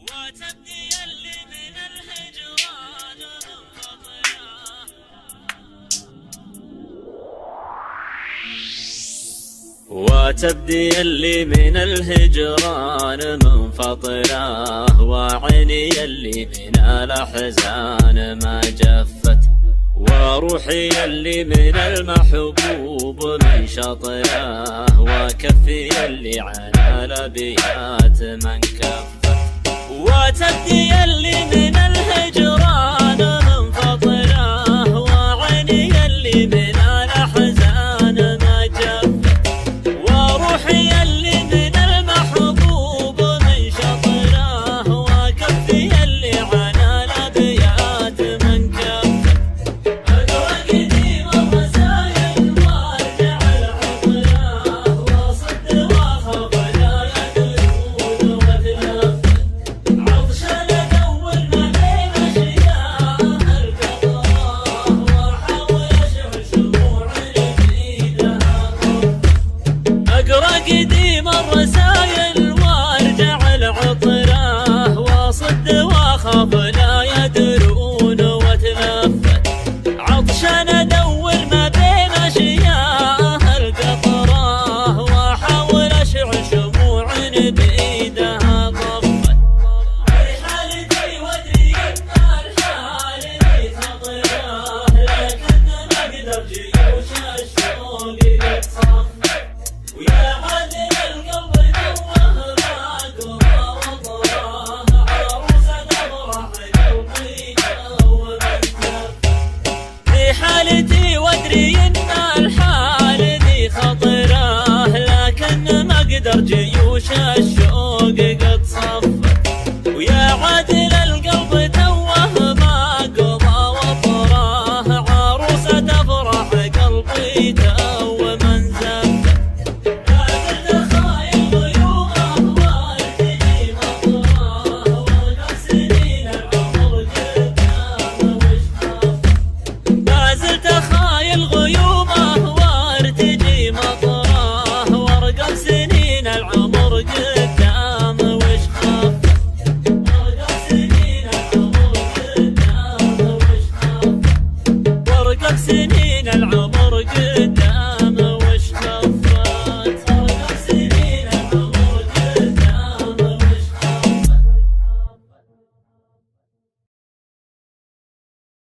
وتبدي اللي من الهجران منفطرة، وتبدي اللي من الهجران منفطرة، وعيني اللي من الأحزان ما جفت، وروحي اللي من المحبوب منشطرة، وكفي اللي على الأبيات ما انكفت. وتبدي اللي من